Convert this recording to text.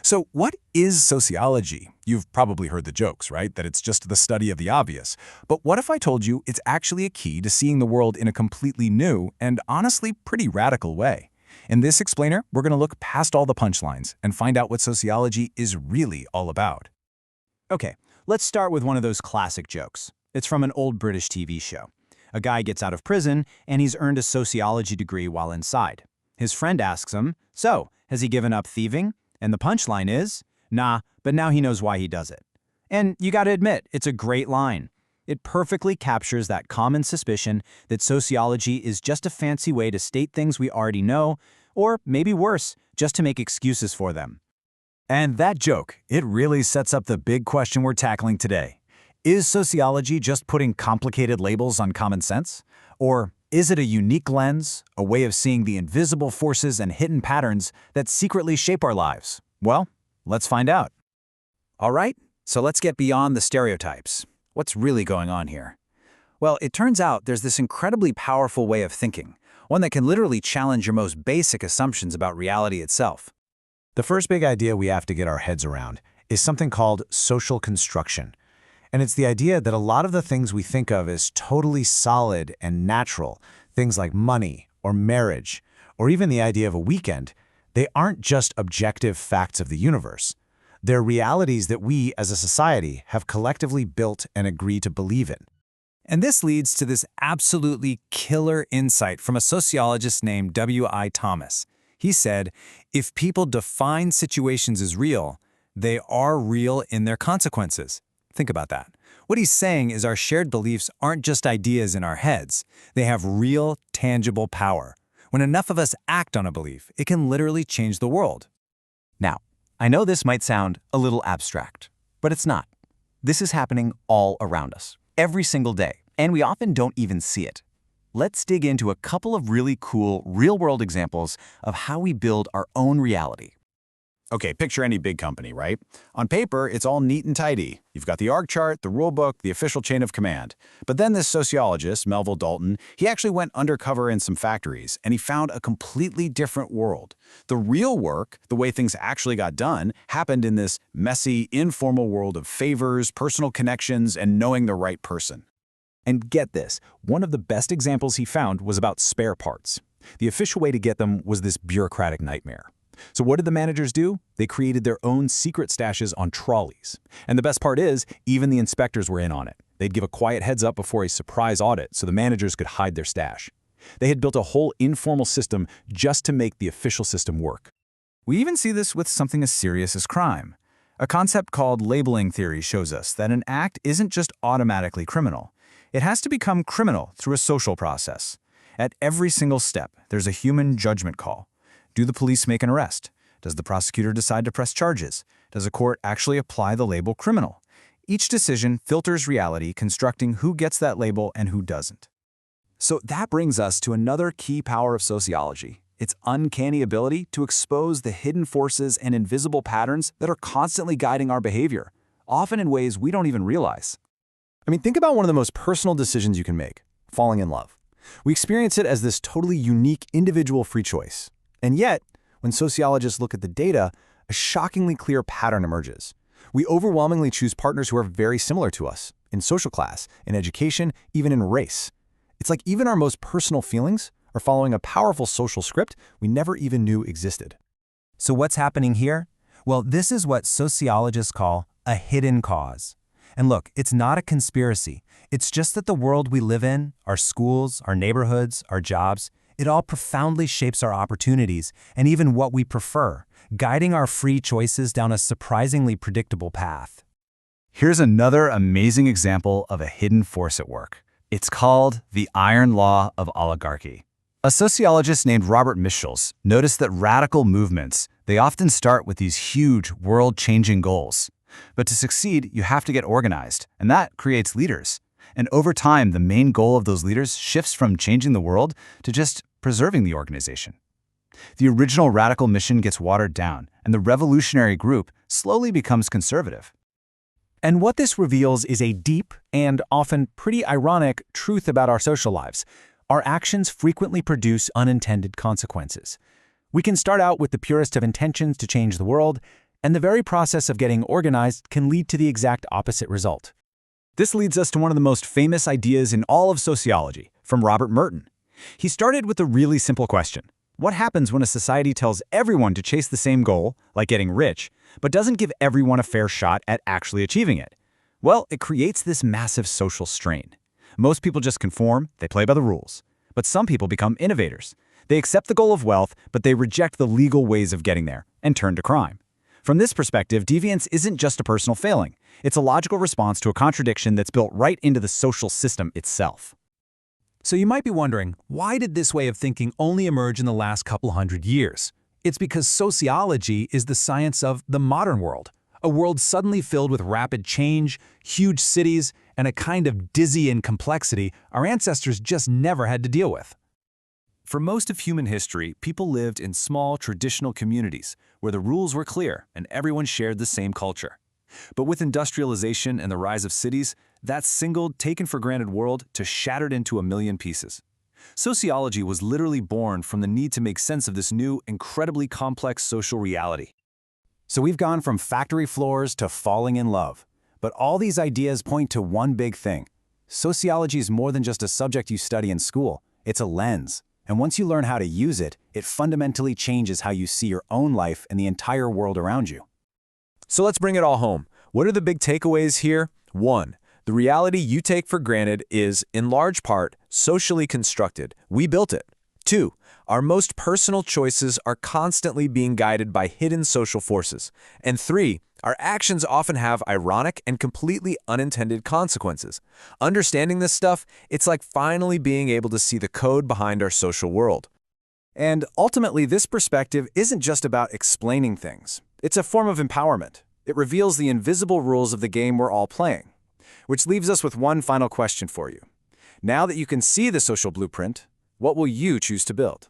So what is sociology? You've probably heard the jokes, right? That it's just the study of the obvious. But what if I told you it's actually a key to seeing the world in a completely new and honestly pretty radical way? In this explainer, we're going to look past all the punchlines and find out what sociology is really all about. Okay, let's start with one of those classic jokes. It's from an old British TV show. A guy gets out of prison, and he's earned a sociology degree while inside. His friend asks him, "So, has he given up thieving?" And the punchline is, "Nah, but now he knows why he does it." And you gotta admit, it's a great line. It perfectly captures that common suspicion that sociology is just a fancy way to state things we already know, or maybe worse, just to make excuses for them. And that joke, it really sets up the big question we're tackling today. Is sociology just putting complicated labels on common sense? Or is it a unique lens, a way of seeing the invisible forces and hidden patterns that secretly shape our lives? Well, let's find out. All right, so let's get beyond the stereotypes. What's really going on here? Well, it turns out there's this incredibly powerful way of thinking, one that can literally challenge your most basic assumptions about reality itself. The first big idea we have to get our heads around is something called social construction. And it's the idea that a lot of the things we think of as totally solid and natural, things like money or marriage, or even the idea of a weekend, they aren't just objective facts of the universe. They're realities that we as a society have collectively built and agreed to believe in. And this leads to this absolutely killer insight from a sociologist named W.I. Thomas. He said, if people define situations as real, they are real in their consequences. Think about that. What he's saying is our shared beliefs aren't just ideas in our heads. They have real, tangible power. When enough of us act on a belief, it can literally change the world. Now, I know this might sound a little abstract, but it's not. This is happening all around us, every single day, and we often don't even see it. Let's dig into a couple of really cool, real-world examples of how we build our own reality. Okay, picture any big company, right? On paper, it's all neat and tidy. You've got the org chart, the rule book, the official chain of command. But then this sociologist, Melville Dalton, he actually went undercover in some factories, and he found a completely different world. The real work, the way things actually got done, happened in this messy, informal world of favors, personal connections, and knowing the right person. And get this, one of the best examples he found was about spare parts. The official way to get them was this bureaucratic nightmare. So what did the managers do? They created their own secret stashes on trolleys. And the best part is, even the inspectors were in on it. They'd give a quiet heads up before a surprise audit so the managers could hide their stash. They had built a whole informal system just to make the official system work. We even see this with something as serious as crime. A concept called labeling theory shows us that an act isn't just automatically criminal. It has to become criminal through a social process. At every single step, there's a human judgment call. Do the police make an arrest? Does the prosecutor decide to press charges? Does a court actually apply the label criminal? Each decision filters reality, constructing who gets that label and who doesn't. So that brings us to another key power of sociology, its uncanny ability to expose the hidden forces and invisible patterns that are constantly guiding our behavior, often in ways we don't even realize. I mean, think about one of the most personal decisions you can make, falling in love. We experience it as this totally unique individual free choice. And yet, when sociologists look at the data, a shockingly clear pattern emerges. We overwhelmingly choose partners who are very similar to us, in social class, in education, even in race. It's like even our most personal feelings are following a powerful social script we never even knew existed. So what's happening here? Well, this is what sociologists call a hidden cause. And look, it's not a conspiracy. It's just that the world we live in, our schools, our neighborhoods, our jobs, it all profoundly shapes our opportunities and even what we prefer, guiding our free choices down a surprisingly predictable path. Here's another amazing example of a hidden force at work. It's called the iron law of oligarchy. A sociologist named Robert Mischels noticed that radical movements, they often start with these huge, world-changing goals. But to succeed, you have to get organized, and that creates leaders. And over time, the main goal of those leaders shifts from changing the world to just preserving the organization. The original radical mission gets watered down, and the revolutionary group slowly becomes conservative. And what this reveals is a deep and often pretty ironic truth about our social lives. Our actions frequently produce unintended consequences. We can start out with the purest of intentions to change the world, And the very process of getting organized can lead to the exact opposite result. This leads us to one of the most famous ideas in all of sociology, from Robert Merton. He started with a really simple question. What happens when a society tells everyone to chase the same goal, like getting rich, but doesn't give everyone a fair shot at actually achieving it? Well, it creates this massive social strain. Most people just conform, they play by the rules. But some people become innovators. They accept the goal of wealth, but they reject the legal ways of getting there and turn to crime. From this perspective, deviance isn't just a personal failing. It's a logical response to a contradiction that's built right into the social system itself. So you might be wondering, why did this way of thinking only emerge in the last couple hundred years? It's because sociology is the science of the modern world, a world suddenly filled with rapid change, huge cities, and a kind of dizzying complexity our ancestors just never had to deal with. For most of human history, people lived in small, traditional communities where the rules were clear and everyone shared the same culture. But with industrialization and the rise of cities, that single, taken-for-granted world shattered into a million pieces. Sociology was literally born from the need to make sense of this new, incredibly complex social reality. So we've gone from factory floors to falling in love. But all these ideas point to one big thing. Sociology is more than just a subject you study in school. It's a lens. And once you learn how to use it, it fundamentally changes how you see your own life and the entire world around you. So let's bring it all home. What are the big takeaways here? 1. The reality you take for granted is, in large part, socially constructed. We built it. 2. Our most personal choices are constantly being guided by hidden social forces. And 3. Our actions often have ironic and completely unintended consequences. Understanding this stuff, it's like finally being able to see the code behind our social world. And ultimately, this perspective isn't just about explaining things. It's a form of empowerment. It reveals the invisible rules of the game we're all playing. Which leaves us with one final question for you. Now that you can see the social blueprint, what will you choose to build?